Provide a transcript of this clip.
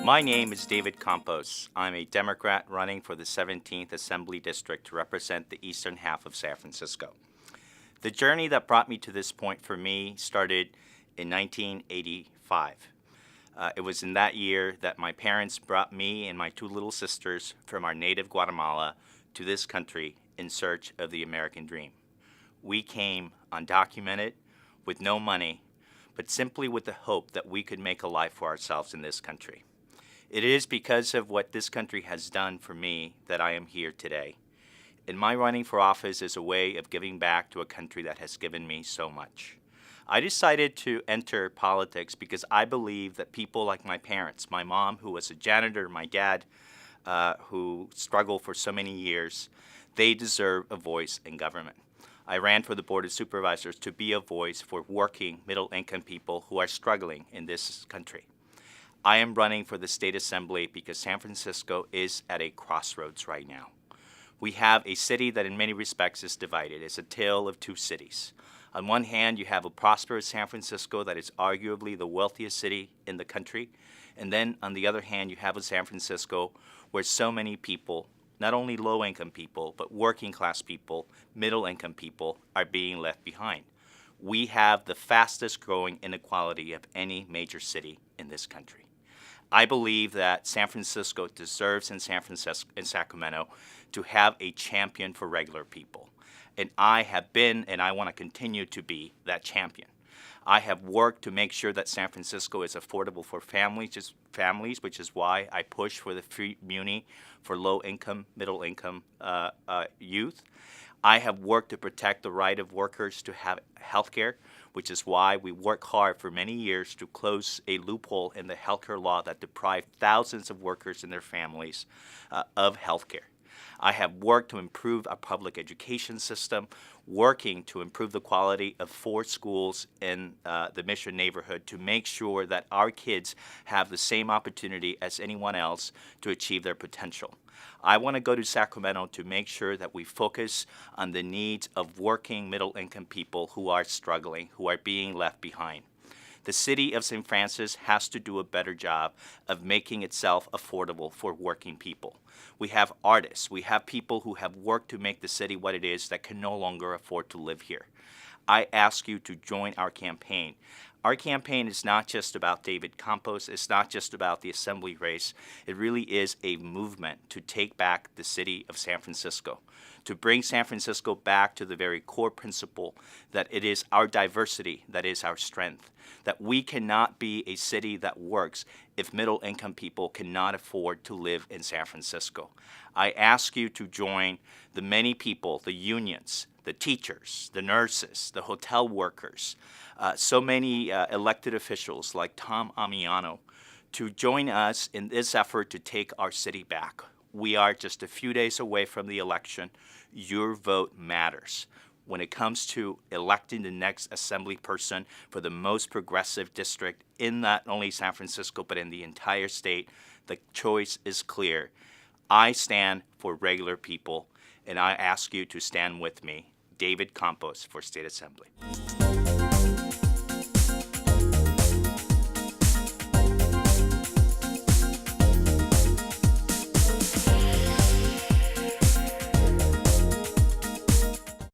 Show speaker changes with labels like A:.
A: My name is David Campos. I'm a Democrat running for the 17th Assembly District to represent the eastern half of San Francisco. The journey that brought me to this point for me started in 1985. It was in that year that my parents brought me and my two little sisters from our native Guatemala to this country in search of the American dream. We came undocumented, with no money, but simply with the hope that we could make a life for ourselves in this country. It is because of what this country has done for me that I am here today. And my running for office is a way of giving back to a country that has given me so much. I decided to enter politics because I believe that people like my parents, my mom who was a janitor, my dad who struggled for so many years, they deserve a voice in government. I ran for the Board of Supervisors to be a voice for working middle-income people who are struggling in this country. I am running for the State Assembly because San Francisco is at a crossroads right now. We have a city that in many respects is divided. It's a tale of two cities. On one hand, you have a prosperous San Francisco that is arguably the wealthiest city in the country. And then on the other hand, you have a San Francisco where so many people, not only low-income people, but working-class people, middle-income people, are being left behind. We have the fastest-growing inequality of any major city in this country. I believe that San Francisco deserves in Sacramento to have a champion for regular people. And I have been, and I want to continue to be, that champion. I have worked to make sure that San Francisco is affordable for families, which is why I push for the free muni for low-income, middle-income youth. I have worked to protect the right of workers to have health care, which is why we work hard for many years to close a loophole in the healthcare law that deprived thousands of workers and their families of health care. I have worked to improve our public education system, working to improve the quality of 4 schools in the Mission neighborhood to make sure that our kids have the same opportunity as anyone else to achieve their potential. I want to go to Sacramento to make sure that we focus on the needs of working middle-income people who are struggling, who are being left behind. The city of St. Francis has to do a better job of making itself affordable for working people. We have artists, we have people who have worked to make the city what it is that can no longer afford to live here. I ask you to join our campaign. Our campaign is not just about David Campos, it's not just about the assembly race. It really is a movement to take back the city of San Francisco, to bring San Francisco back to the very core principle that it is our diversity that is our strength, that we cannot be a city that works if middle-income people cannot afford to live in San Francisco. I ask you to join the many people, the unions, the teachers, the nurses, the hotel workers, so many elected officials like Tom Amiano, to join us in this effort to take our city back. We are just a few days away from the election. Your vote matters. When it comes to electing the next assembly person for the most progressive district in not only San Francisco but in the entire state, the choice is clear. I stand for regular people, and I ask you to stand with me. David Campos for State Assembly.